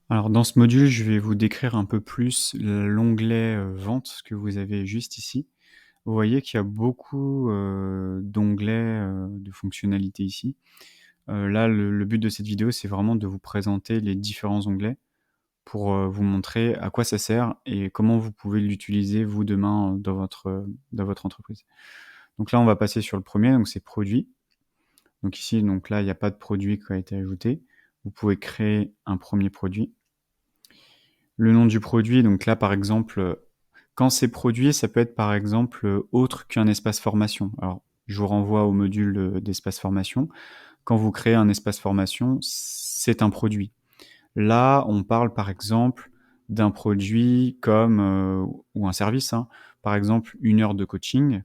Alors dans ce module, je vais vous décrire un peu plus l'onglet, vente que vous avez juste ici. Vous voyez qu'il y a beaucoup, d'onglets, de fonctionnalités ici. Là, le but de cette vidéo, c'est vraiment de vous présenter les différents onglets pour, vous montrer à quoi ça sert et comment vous pouvez l'utiliser vous demain, dans votre entreprise. Donc là, on va passer sur le premier, donc c'est produits. Donc ici, donc là, il y a pas de produit qui a été ajouté. Vous pouvez créer un premier produit. Le nom du produit, donc là, par exemple, quand c'est produit, ça peut être, par exemple, autre qu'un espace formation. Alors, je vous renvoie au module, d'espace formation. Quand vous créez un espace formation, c'est un produit. Là, on parle, par exemple, d'un produit comme, ou un service, hein. Par exemple, 1 heure de coaching.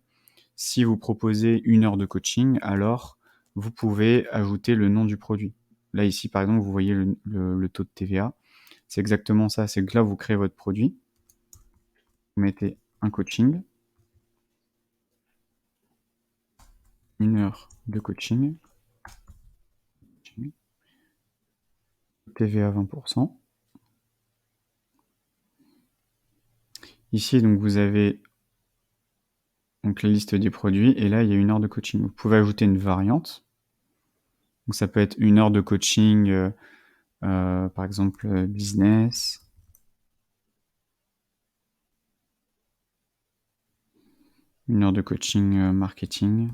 Si vous proposez 1 heure de coaching, alors vous pouvez ajouter le nom du produit. Là, ici, par exemple, vous voyez le taux de TVA. C'est exactement ça, c'est que là, vous créez votre produit, vous mettez un coaching, 1 heure de coaching, TVA 20%. Ici, donc, vous avez donc la liste des produits et là, il y a 1 heure de coaching. Vous pouvez ajouter une variante. Donc ça peut être 1 heure de coaching, par exemple, business. 1 heure de coaching, marketing.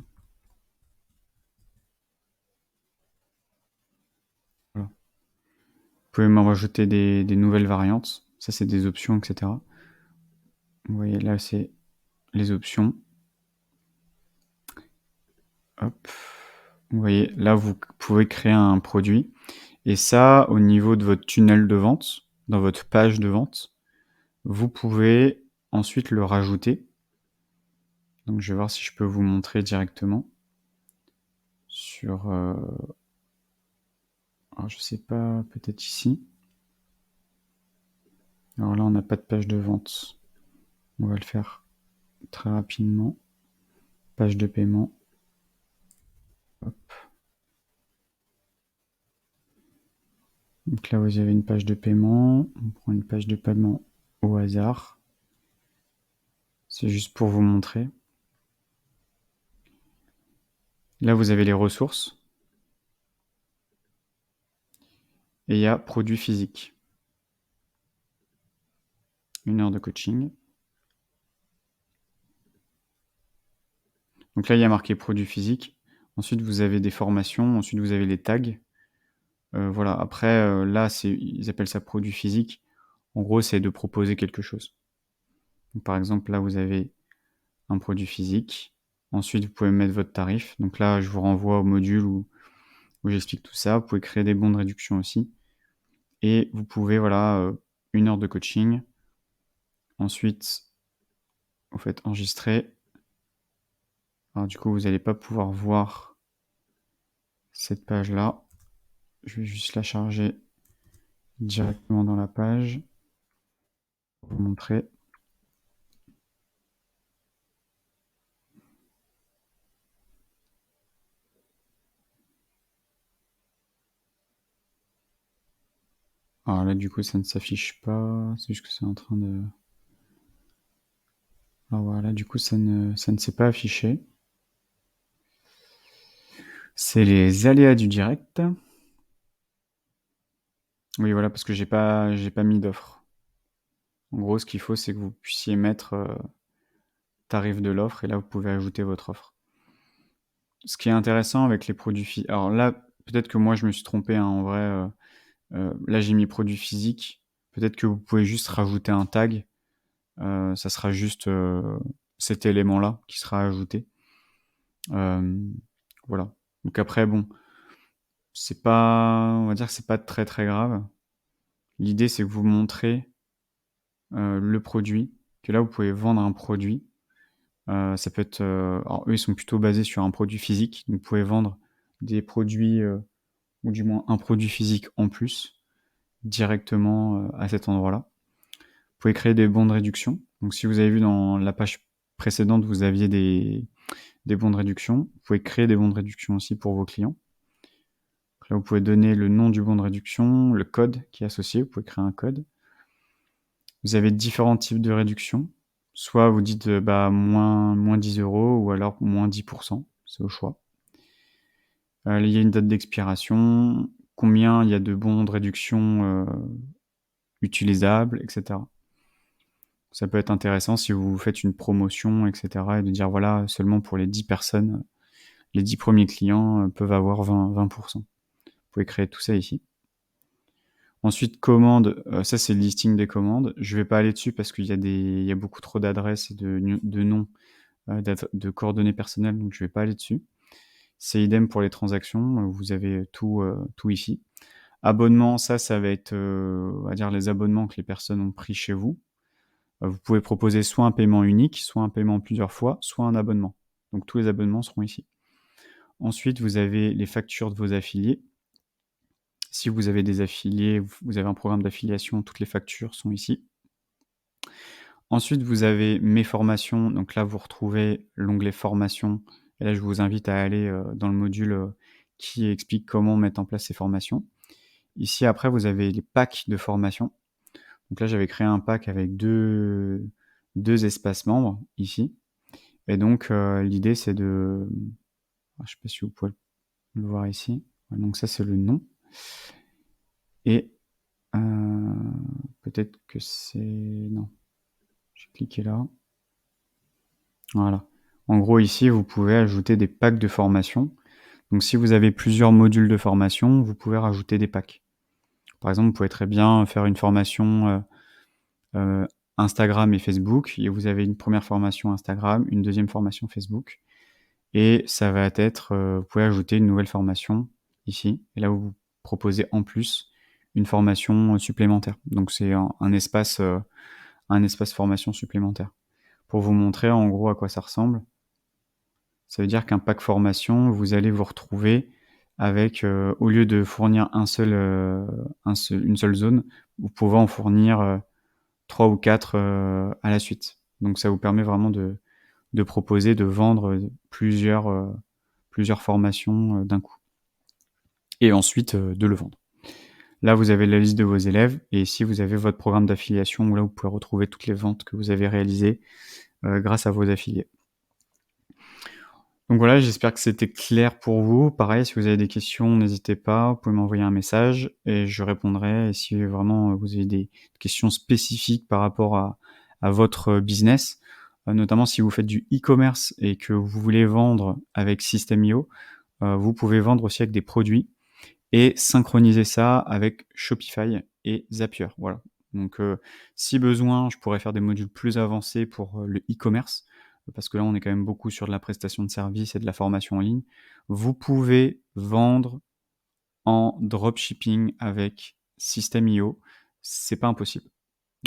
Voilà. Vous pouvez même rajouter des nouvelles variantes. Ça, c'est des options, et cetera. Vous voyez, là, c'est les options. Hop. Vous voyez, là, vous pouvez créer un produit et ça, au niveau de votre tunnel de vente, dans votre page de vente, vous pouvez ensuite le rajouter. Donc je vais voir si je peux vous montrer directement sur, alors je sais pas, peut-être ici. Alors là, on n'a pas de page de vente. On va le faire très rapidement. Page de paiement. Hop. Donc là, vous avez une page de paiement. On prend une page de paiement au hasard. C'est juste pour vous montrer. Là, vous avez les ressources. Et il y a produits physiques. 1 heure de coaching. Donc là, il y a marqué produits physiques. Ensuite, vous avez des formations. Ensuite, vous avez les tags. Voilà. Après, là, ils appellent ça produits physiques. En gros, c'est de proposer quelque chose. Donc, par exemple, là, vous avez un produit physique. Ensuite, vous pouvez mettre votre tarif. Donc là, je vous renvoie au module où j'explique tout ça. Vous pouvez créer des bons de réduction aussi. Et vous pouvez, voilà, 1 heure de coaching. Ensuite, vous faites enregistrer. Alors du coup, vous n'allez pas pouvoir voir cette page-là. Je vais juste la charger directement dans la page pour vous montrer. Alors là, du coup, ça ne s'affiche pas. C'est juste que c'est en train de... Alors voilà, du coup, ça ne s'est pas affiché. C'est les aléas du direct. Oui, voilà, parce que j'ai pas mis d'offre. En gros, ce qu'il faut, c'est que vous puissiez mettre tarif de l'offre et là, vous pouvez ajouter votre offre. Ce qui est intéressant avec les produits physiques... Alors là, peut-être que moi, je me suis trompé, hein, en vrai. Là, j'ai mis produits physiques. Peut-être que vous pouvez juste rajouter un tag. Ça sera juste cet élément-là qui sera ajouté. Voilà. Donc après, bon, c'est pas... On va dire que c'est pas très très grave. L'idée, c'est que vous montrez le produit, que là, vous pouvez vendre un produit. Ça peut être... alors, eux, ils sont plutôt basés sur un produit physique. Donc, vous pouvez vendre des produits, ou du moins un produit physique en plus, directement à cet endroit-là. Vous pouvez créer des bons de réduction. Donc, si vous avez vu dans la page précédente, vous aviez des bons de réduction. Vous pouvez créer des bons de réduction aussi pour vos clients. Là, vous pouvez donner le nom du bon de réduction, le code qui est associé, vous pouvez créer un code. Vous avez différents types de réduction. Soit vous dites moins 10 € ou alors moins 10%, c'est au choix. Il y a une date d'expiration, combien il y a de bons de réduction utilisables, etc. Ça peut être intéressant si vous faites une promotion, etc. et de dire voilà, seulement pour les 10 personnes, les 10 premiers clients peuvent avoir 20%. Vous pouvez créer tout ça ici. Ensuite, commande, ça c'est le listing des commandes. Je vais pas aller dessus parce qu'il y a beaucoup trop d'adresses et de noms, de coordonnées personnelles, donc je vais pas aller dessus. C'est idem pour les transactions, vous avez tout ici. Abonnement, ça va être, on va dire les abonnements que les personnes ont pris chez vous. Vous pouvez proposer soit un paiement unique, soit un paiement plusieurs fois, soit un abonnement. Donc tous les abonnements seront ici. Ensuite, vous avez les factures de vos affiliés. Si vous avez des affiliés, vous avez un programme d'affiliation, toutes les factures sont ici. Ensuite, vous avez mes formations. Donc là, vous retrouvez l'onglet formation. Et là, je vous invite à aller dans le module qui explique comment mettre en place ces formations. Ici, après, vous avez les packs de formation. Donc là, j'avais créé un pack avec deux espaces membres ici. Et donc, l'idée, c'est de... Je ne sais pas si vous pouvez le voir ici. Donc ça, c'est le nom. Et peut-être que c'est... Non. J'ai cliqué là. Voilà. En gros, ici, vous pouvez ajouter des packs de formation. Donc, si vous avez plusieurs modules de formation, vous pouvez rajouter des packs. Par exemple, vous pouvez très bien faire une formation Instagram et Facebook, et vous avez une première formation Instagram, une deuxième formation Facebook, et ça va être, vous pouvez ajouter une nouvelle formation ici, et là vous proposez en plus une formation supplémentaire. Donc c'est un espace formation supplémentaire. Pour vous montrer en gros à quoi ça ressemble, ça veut dire qu'un pack formation, vous allez vous retrouver avec, au lieu de fournir une seule zone, vous pouvez en fournir 3 ou 4 à la suite. Donc ça vous permet vraiment de proposer, de vendre plusieurs formations d'un coup. Et ensuite de le vendre. Là, vous avez la liste de vos élèves, et ici, vous avez votre programme d'affiliation où là, vous pouvez retrouver toutes les ventes que vous avez réalisées grâce à vos affiliés. Donc voilà, j'espère que c'était clair pour vous. Pareil, si vous avez des questions, n'hésitez pas, vous pouvez m'envoyer un message et je répondrai. Et si vraiment vous avez des questions spécifiques par rapport à votre business, notamment si vous faites du e-commerce et que vous voulez vendre avec System.io, vous pouvez vendre aussi avec des produits et synchroniser ça avec Shopify et Zapier. Voilà. Donc, si besoin, je pourrais faire des modules plus avancés pour le e-commerce, parce que là, on est quand même beaucoup sur de la prestation de services et de la formation en ligne. Vous pouvez vendre en dropshipping avec System.io. C'est pas impossible.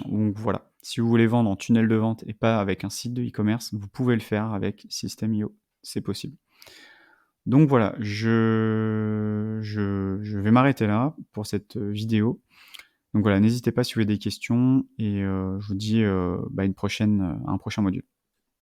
Donc voilà. Si vous voulez vendre en tunnel de vente et pas avec un site de e-commerce, vous pouvez le faire avec System.io. C'est possible. Donc voilà, je vais m'arrêter là pour cette vidéo. Donc voilà, n'hésitez pas si vous avez des questions et je vous dis une prochaine, un prochain module.